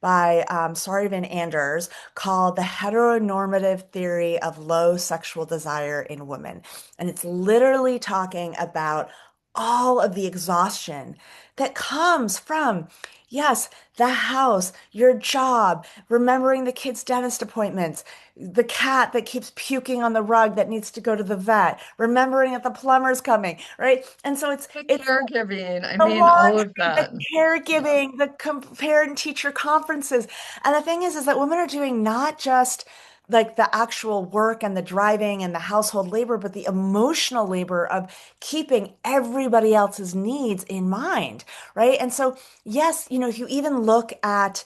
by Sarvan Anders called The Heteronormative Theory of Low Sexual Desire in Women. And it's literally talking about all of the exhaustion that comes from, yes, the house, your job, remembering the kids' dentist appointments, the cat that keeps puking on the rug that needs to go to the vet, remembering that the plumber's coming, right? And so it's The it's caregiving, I the mean, all laundry, of the that. Yeah. caregiving, the parent teacher conferences. And the thing is that women are doing not just like the actual work and the driving and the household labor, but the emotional labor of keeping everybody else's needs in mind, right? And so, yes, if you even look at,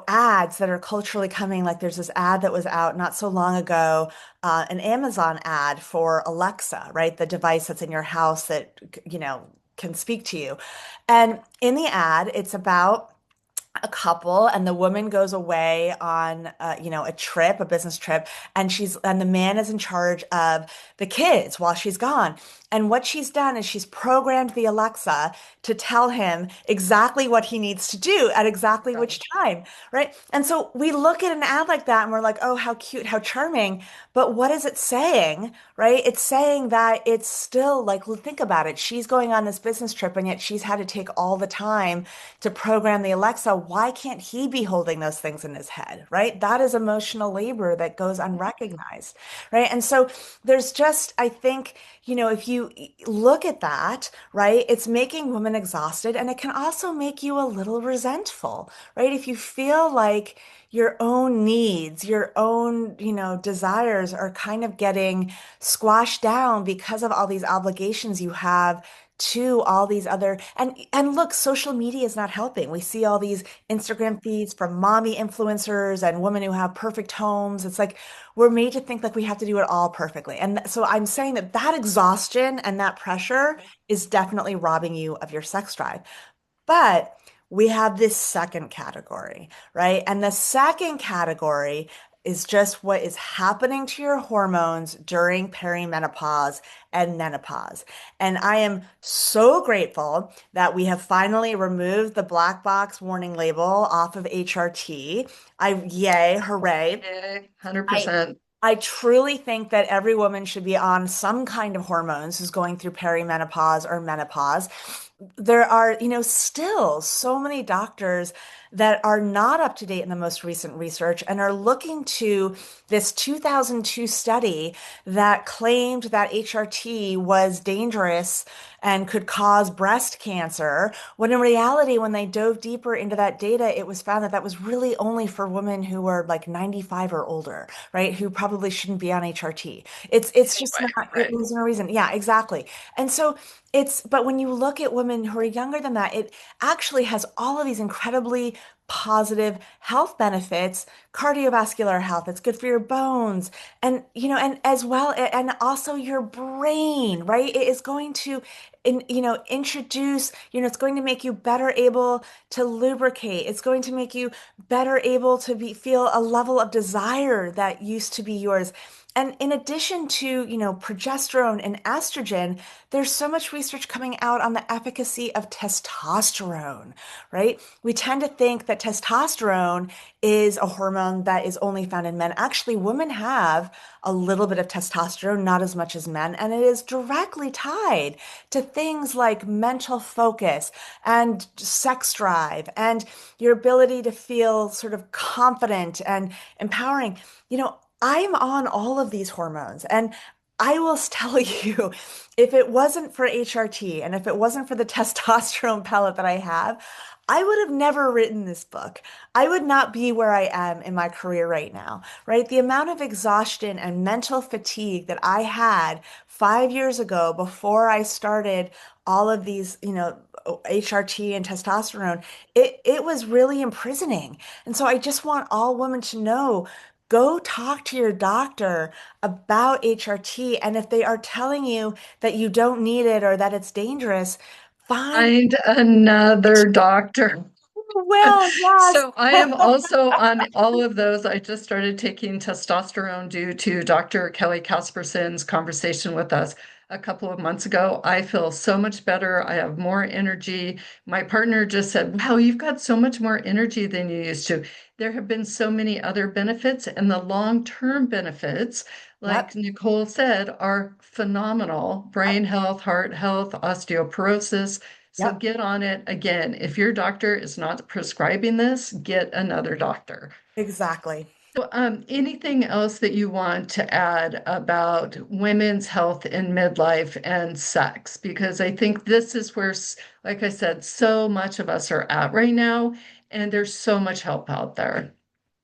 ads that are culturally coming, like there's this ad that was out not so long ago, an Amazon ad for Alexa, right? The device that's in your house that, can speak to you. And in the ad, it's about a couple and the woman goes away on a trip, a business trip, and the man is in charge of the kids while she's gone. And what she's done is she's programmed the Alexa to tell him exactly what he needs to do at exactly which time, right? And so we look at an ad like that and we're like, oh, how cute, how charming. But what is it saying, right? It's saying that it's still like, think about it. She's going on this business trip and yet she's had to take all the time to program the Alexa. Why can't he be holding those things in his head, right? That is emotional labor that goes unrecognized, right? And so there's just, I think, if you look at that, right, it's making women exhausted and it can also make you a little resentful, right? If you feel like your own needs, your own, desires are kind of getting squashed down because of all these obligations you have to all these other and look, social media is not helping. We see all these Instagram feeds from mommy influencers and women who have perfect homes. It's like we're made to think like we have to do it all perfectly. And so I'm saying that that exhaustion and that pressure is definitely robbing you of your sex drive. But we have this second category, right? And the second category is just what is happening to your hormones during perimenopause and menopause. And I am so grateful that we have finally removed the black box warning label off of HRT. Yay, hooray. Yeah, I 100%. I truly think that every woman should be on some kind of hormones who's going through perimenopause or menopause. There are, still so many doctors that are not up to date in the most recent research and are looking to this 2002 study that claimed that HRT was dangerous and could cause breast cancer, when in reality, when they dove deeper into that data, it was found that that was really only for women who were like 95 or older, right? Who probably shouldn't be on HRT. It's just Anyway, not, it right. was no reason. Yeah, exactly. And so but when you look at women who are younger than that, it actually has all of these incredibly positive health benefits, cardiovascular health, it's good for your bones, and and as well, and also your brain, right? It is going to introduce, it's going to make you better able to lubricate. It's going to make you better able to feel a level of desire that used to be yours. And in addition to, progesterone and estrogen, there's so much research coming out on the efficacy of testosterone, right? We tend to think that testosterone is a hormone that is only found in men. Actually, women have a little bit of testosterone, not as much as men, and it is directly tied to things like mental focus and sex drive and your ability to feel sort of confident and empowering. I'm on all of these hormones, and I will tell you, if it wasn't for HRT and if it wasn't for the testosterone pellet that I have, I would have never written this book. I would not be where I am in my career right now, right? The amount of exhaustion and mental fatigue that I had 5 years ago before I started all of these, HRT and testosterone, it was really imprisoning. And so I just want all women to know, go talk to your doctor about HRT. And if they are telling you that you don't need it or that it's dangerous, find Find another doctor. well, yes. So I am also on all of those. I just started taking testosterone due to Dr. Kelly Casperson's conversation with us a couple of months ago. I feel so much better. I have more energy. My partner just said, "Wow, you've got so much more energy than you used to." There have been so many other benefits, and the long-term benefits, Yep. like Nicole said, are phenomenal. Yep. Brain health, heart health, osteoporosis. So Yep. get on it. Again, if your doctor is not prescribing this, get another doctor. Exactly. So, anything else that you want to add about women's health in midlife and sex? Because I think this is where, like I said, so much of us are at right now, and there's so much help out there.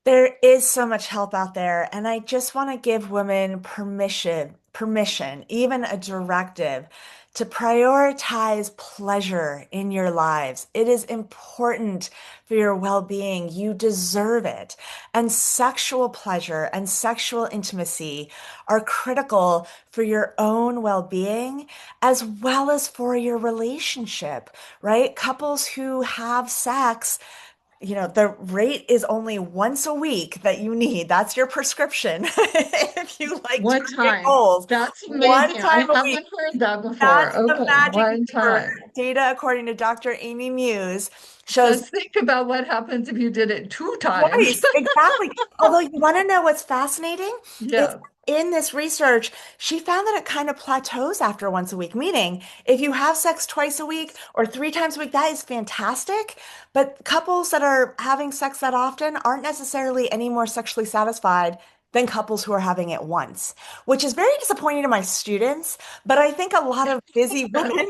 There is so much help out there, and I just want to give women permission, even a directive to prioritize pleasure in your lives. It is important for your well-being. You deserve it. And sexual pleasure and sexual intimacy are critical for your own well-being as well as for your relationship, right? Couples who have sex, the rate is only once a week that you need. That's your prescription. If you like One target time. goals, That's one amazing. I time a week. haven't heard that before. That's the Okay, magic one number. time. Data, according to Dr. Amy Muse, shows Just think about what happens if you did it two times. twice. Exactly. Although you want to know what's fascinating is Yeah. in this research, she found that it kind of plateaus after once a week, meaning if you have sex twice a week or three times a week, that is fantastic. But couples that are having sex that often aren't necessarily any more sexually satisfied than couples who are having it once, which is very disappointing to my students. But I think a lot of busy women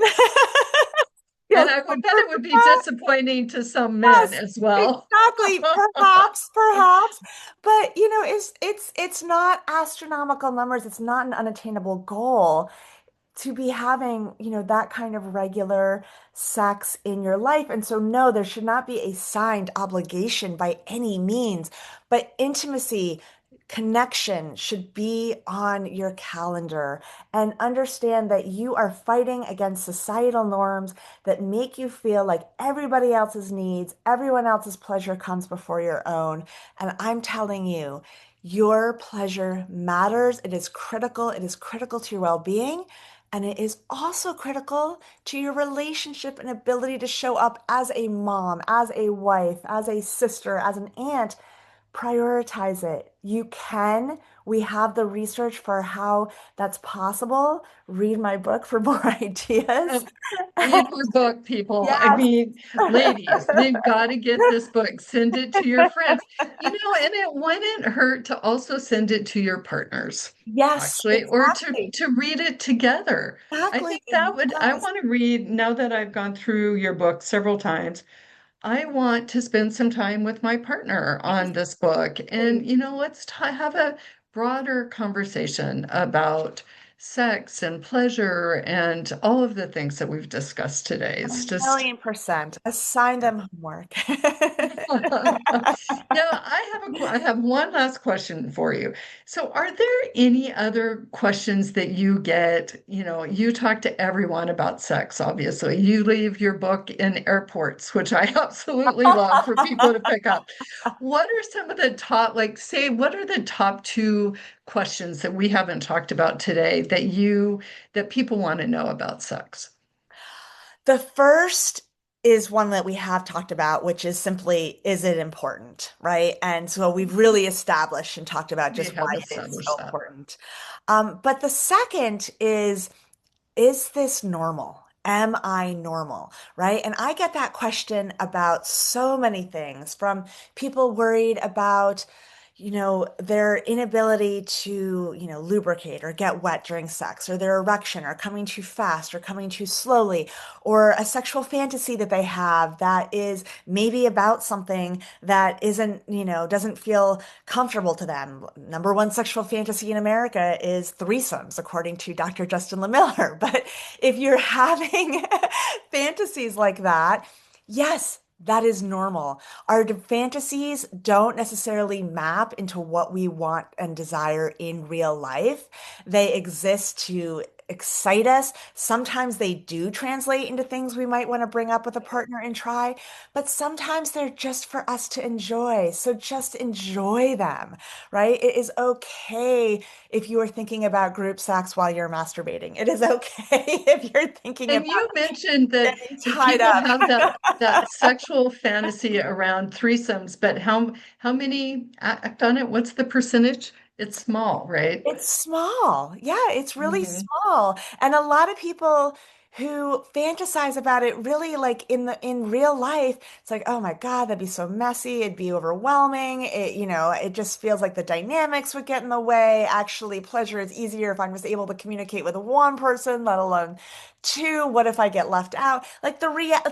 feel And I would bet comfort it with would be that. disappointing to some men Yes, as well. exactly. Perhaps, perhaps, but it's not astronomical numbers. It's not an unattainable goal to be having, that kind of regular sex in your life. And so, no, there should not be a signed obligation by any means, but intimacy, connection should be on your calendar, and understand that you are fighting against societal norms that make you feel like everybody else's needs, everyone else's pleasure comes before your own. And I'm telling you, your pleasure matters. It is critical. It is critical to your well-being. And it is also critical to your relationship and ability to show up as a mom, as a wife, as a sister, as an aunt. Prioritize it. You can. We have the research for how that's possible. Read my book for more ideas. Read her book, people. I Yes. mean, ladies, they've got to get this book. Send it to your friends. And it wouldn't hurt to also send it to your partners, Yes, actually, or exactly. to read it together. I Exactly. think that would, I Yes. want to read, now that I've gone through your book several times, I want to spend some time with my partner on this book. And, Exactly. let's have a broader conversation about sex and pleasure and all of the things that we've discussed today. A It's just, million percent. Assign yeah. them homework. Now, I have one last question for you. So, are there any other questions that you get? You talk to everyone about sex, obviously. You leave your book in airports, which I absolutely love for people to pick up. What are some of the top, like, say, what are the top two questions that we haven't talked about today that people want to know about sex? The first is one that we have talked about, which is simply, is it important? Right. And so we've really established and talked about We just have why it is established so that. important. But the second is this normal? Am I normal? Right. And I get that question about so many things, from people worried about, their inability to, lubricate or get wet during sex, or their erection, or coming too fast or coming too slowly, or a sexual fantasy that they have that is maybe about something that isn't, doesn't feel comfortable to them. Number one sexual fantasy in America is threesomes, according to Dr. Justin Lemiller. But if you're having fantasies like that, yes, that is normal. Our fantasies don't necessarily map into what we want and desire in real life. They exist to excite us. Sometimes they do translate into things we might want to bring up with a partner and try, but sometimes they're just for us to enjoy. So just enjoy them, right? It is okay if you are thinking about group sex while you're masturbating. It is okay if you're thinking And about you mentioned that getting that tied people up. have that sexual fantasy around threesomes, but how many act on it? What's the percentage? It's small, right? It's small. Yeah, it's really Hmm. small. And a lot of people who fantasize about it really, like in real life, it's like, oh my God, that'd be so messy. It'd be overwhelming. It just feels like the dynamics would get in the way. Actually, pleasure is easier if I'm just able to communicate with one person, let alone two. What if I get left out? Like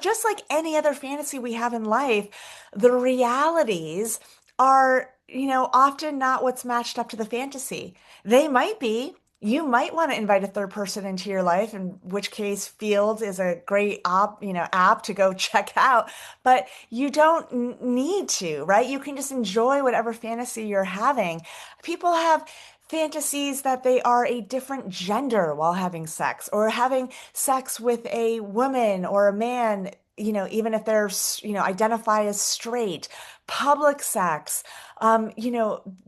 just like any other fantasy we have in life, the realities are often not what's matched up to the fantasy. They might be. You might want to invite a third person into your life, in which case Field is a great app to go check out, but you don't need to, right? You can just enjoy whatever fantasy you're having. People have fantasies that they are a different gender while having sex, or having sex with a woman or a man, even if they're, identify as straight, public sex,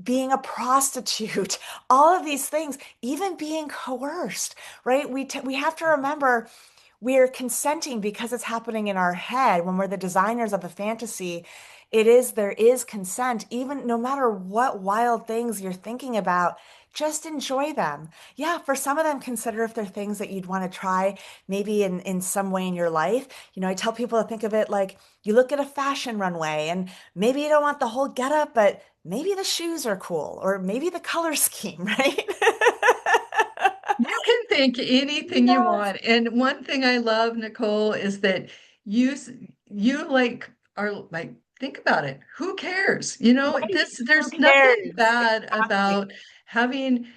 being a prostitute, all of these things, even being coerced, right? We have to remember we're consenting because it's happening in our head. When we're the designers of the fantasy, there is consent, even no matter what wild things you're thinking about, just enjoy them. Yeah, for some of them, consider if they're things that you'd want to try maybe in some way in your life. I tell people to think of it like you look at a fashion runway and maybe you don't want the whole getup, but maybe the shoes are cool or maybe the color scheme, right? You can think anything you Yes. want. And one thing I love, Nicole, is that you s- you like are like think about it. Who cares? Right. Who There's nothing cares? bad Exactly. about having,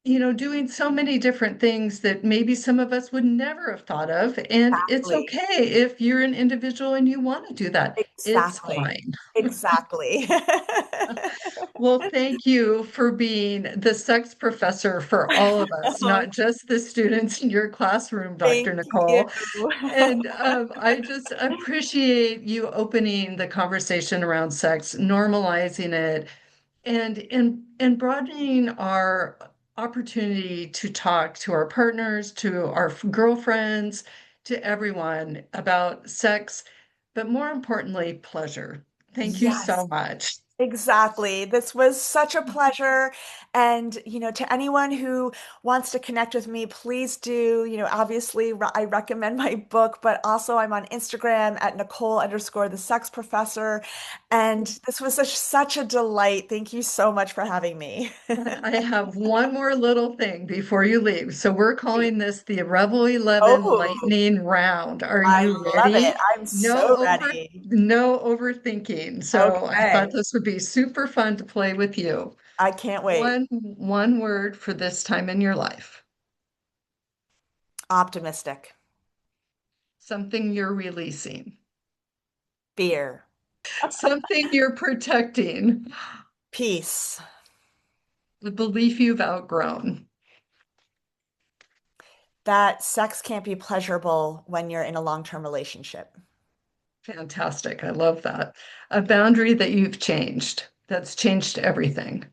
doing so many different things that maybe some of us would never have thought of. And it's Exactly. okay if you're an individual and you want to do that. It's Exactly. fine. Exactly. Well, thank you for being the sex professor for all of us, Oh, not just the students in your classroom, Dr. thank you. Nicole. And I just appreciate you opening the conversation around sex, normalizing it, and broadening our opportunity to talk to our partners, to our girlfriends, to everyone about sex, but more importantly, pleasure. Thank you Yes. so much. Exactly. This was such a pleasure. And, to anyone who wants to connect with me, please do. Obviously, I recommend my book, but also I'm on Instagram at Nicole underscore the sex professor. And this was such a delight. Thank you so much for having me. I have one more little thing before you leave. So we're calling this the Revel 11 Oh, lightning round. Are I you love ready? it. I'm so ready. No overthinking. So I thought Okay. this would be super fun to play with you. I can't wait. One word for this time in your life. Optimistic. Something you're releasing. Fear. Something you're protecting. Peace. The belief you've outgrown. That sex can't be pleasurable when you're in a long-term relationship. Fantastic. I love that. A boundary that you've changed. That's changed everything.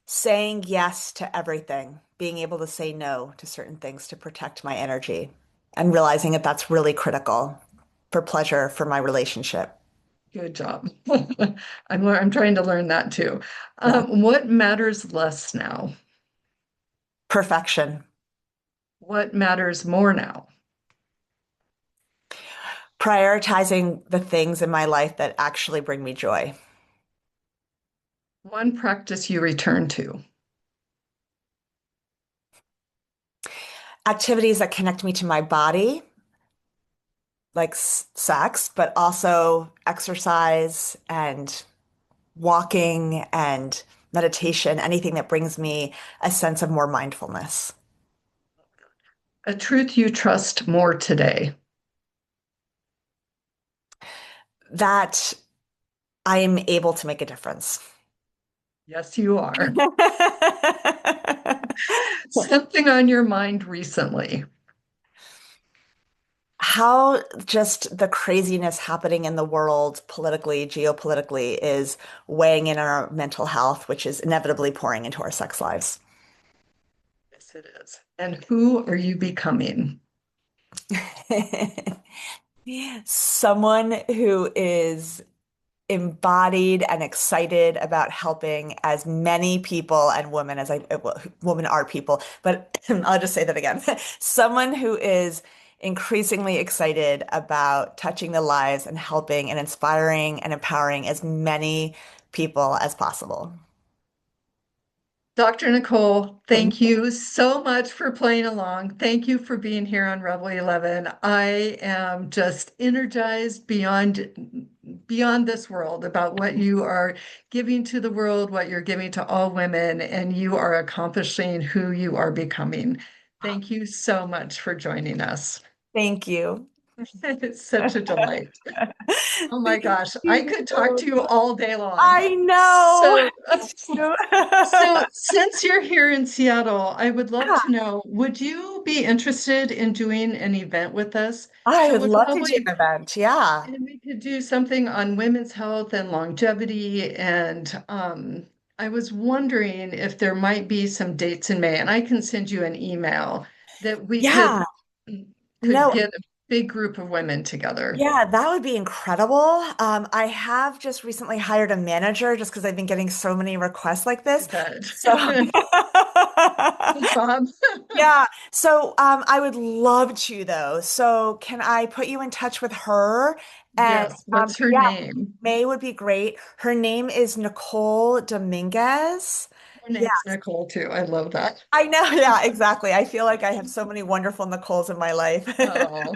Saying yes to everything, being able to say no to certain things to protect my energy, and realizing that that's really critical for pleasure for my relationship. Good job. I'm trying to learn that too. Yeah. What matters less now? Perfection. What matters more now? Prioritizing the things in my life that actually bring me joy. One practice you return to. Activities that connect me to my body, like sex, but also exercise and walking and meditation, anything that brings me a sense of more mindfulness. A truth you trust more today. That I am able to make a difference. Yes, you are. Something on your mind recently. How just the craziness happening in the world politically, geopolitically, is weighing in on our mental health, which is inevitably pouring into our sex lives. Yes, it is. And who are you becoming? Someone who is embodied and excited about helping as many people and women as well, women are people, but I'll just say that again. Someone who is increasingly excited about touching the lives and helping and inspiring and empowering as many people as possible. Dr. Nicole, Thank thank you so much for playing along. Thank you for being here on Rebel 11. I am just energized beyond this world about what you are giving to the world, what you're giving to all women, and you are accomplishing who you are becoming. Thank you so much for joining us. thank you. It's such a delight. Oh my Thank gosh, I you. could talk to you all day long. I know. So, Me too. so since you're here in Seattle, I would love Yeah, to know, would you be interested in doing an event with us? I It would would love to do probably, an event. Yeah. and we could do something on women's health and longevity. And I was wondering if there might be some dates in May, and I can send you an email that we Yeah. could No, get a big group of women together. yeah, that would be incredible. I have just recently hired a manager just because I've been getting so many requests like I this. bet. So, Good job. yeah. So, I would love to though. So, can I put you in touch with her? And Yes. What's her yeah, name? May would be great. Her name is Nicole Dominguez. Her Yeah, name's Nicole too. I love that. I know. Yeah, exactly. I feel like I have so many wonderful Nicoles in my life. Oh,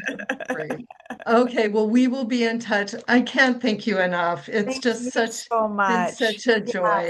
great. Okay, well, we will be in touch. I can't thank you enough. It's Thank just you such so been much. such a Yeah. joy.